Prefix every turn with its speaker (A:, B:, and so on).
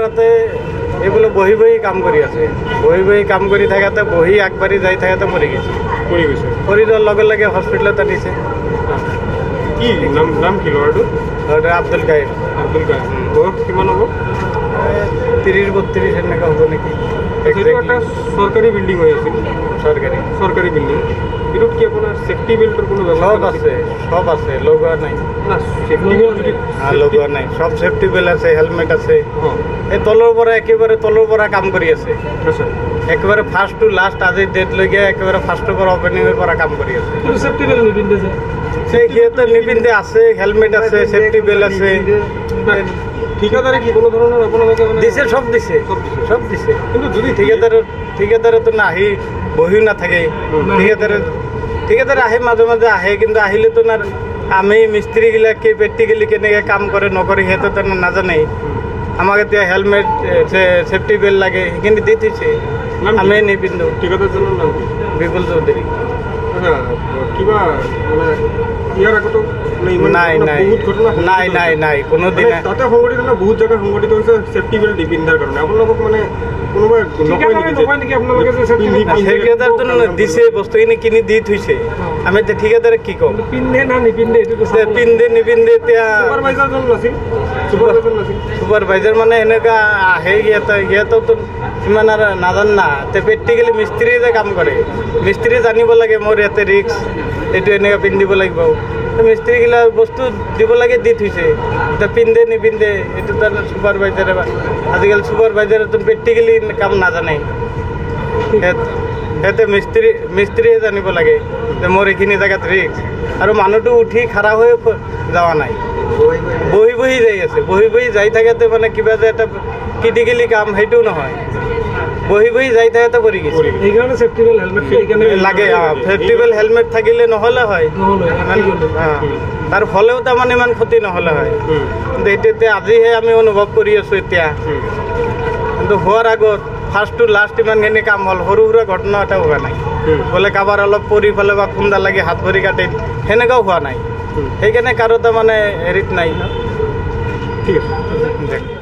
A: কৰাতে এইবোলে বহি কাম কৰি আছে বহি কাম কৰি থাকাতে বহি আগবাঢ়ি যাই থাকাতে মৰি গৈছে পৰি যোৱাৰ লগে লগে হস্পিটেলত আনিছে
B: কি নাম কি ল'ৰাটো
A: আব্দুল কাইম
B: বয়স কিমান হ'ব
A: 30-32 এনেকুৱা হ'ব নেকি
B: এটা চৰকাৰী বিল্ডিং হৈ আছিল চৰকাৰী বিল্ডিং এইটোত কি আপোনাৰ ছেফটি বেল্টৰ কোনো
A: সব আছে লগোৱা নাই
B: না ছেফটি বেল্ট যদি
A: লগোৱা নাই সব ছেফটি বেল্ট আছে হেলমেট আছে এই তলৰ পৰা একেবাৰে তলৰ পৰা কাম কৰি আছে একেবাৰে ফাৰ্ষ্ট টু লাষ্ট আজি ডেটলৈকে একেবাৰে ফাৰ্ষ্টৰ পৰা অপেনিঙৰ পৰা কাম কৰি আছে
B: ছেফটি বেল্ট নিপিন্ধে যে
A: সিহঁতে নিপিন্ধে আছে হেলমেট আছে ছেফটি বেল্ট আছে
B: ঠিকাদারে কি কোনো ধরনের আপোনালোকে
A: দিছে সব দিছে কিন্তু যদি ঠিকাদারেতো নাহি বহিও নাথাকে ঠিকাদারে আহে মাজে মাজে আহে কিন্তু আহিলেতো না আমি মিস্ত্ৰীগিলাকে প্ৰেক্টিকেলি কেনেকৈ কাম কৰে নকৰে সিহঁতে নাজানে আমাক এতিয়া হেলমেট ছেফটি বেল্ট লাগে সেইখিনি দি থৈছে আমি নিপিন্ধো
B: ঠিকাদাৰজনৰ নাম
A: বিপুল চৌধুৰী
B: কিবা মানে ইয়াৰ আগতো
A: নাই কোনো দিন
B: তাতে সংগঠিত না বহুত জায়গায় সংগঠিত হৈছে সেফটি বেল্ট নিপিন্ধাৰ কাৰণে আপোনালোকক মানে কোনোবাই নকয় নেকি আপোনালোকে যে
A: ঠিকাদাৰটো দিছে বস্তুখিনি কিনি দি থৈছে আমি এতিয়া ঠিকাদাৰে কি ক'ম
B: পিন্ধে না নিপিন্ধে
A: পিন্ধে নিপিন্ধে এতিয়া
B: চুপাৰভাইজাৰজন নাছিল
A: চুপাৰভাইজাৰ মানে এনেকুৱা আহে সিহঁততো ইমান আৰু নাজান না তে প্ৰেক্টিকেলি মিস্ত্ৰীয়ে যে কাম কৰে মিস্ত্ৰী জানিব লাগে মোৰ ইয়াতে ৰিক্স এইটো এনেকৈ পিন্ধিব লাগিব মিস্ত্ৰীগিলা বস্তু দিব লাগে দি থৈছে এতিয়া পিন্ধে নিপিন্ধে এইটো তাৰ চুপাৰভাইজাৰে আজিকালি চুপাৰভাইজাৰেতো প্ৰেক্টিকেলি কাম নাজানে সিহঁতে মিস্ত্ৰীয়ে জানিব লাগে যে মোৰ এইখিনি জেগাত ৰিক্স আৰু মানুহটো উঠি খাৰা হৈ যোৱা নাই বহি যাই আছে বহি যাই থাকাতে মানে কিবা যে এটা ক্ৰিটিকেলি কাম সেইটোও নহয় বহি যাই থাকাতে কৰি গৈছে
B: এইকাৰণে ছেফটি বেল্ট হেলমেট
A: লাগে ছেফটি বেল্ট হেলমেট থাকিলে নহ'লে হয় তাৰ হ'লেও তাৰমানে ইমান ক্ষতি নহ'লে হয় কিন্তু এতিয়া আজিহে আমি অনুভৱ কৰি আছোঁ এতিয়া কিন্তু হোৱাৰ আগত ফাৰ্ষ্ট টু লাষ্ট ইমানখিনি কাম হ'ল সৰু সুৰা ঘটনা এটা হোৱা নাই বোলে কাৰোবাৰ অলপ পৰি পেলে বা খুন্দা লাগি হাত ভৰি কাটে সেনেকুৱাও হোৱা নাই সেইকাৰণে কাৰো তাৰমানে হেৰিত নাই
B: ঠিক আছে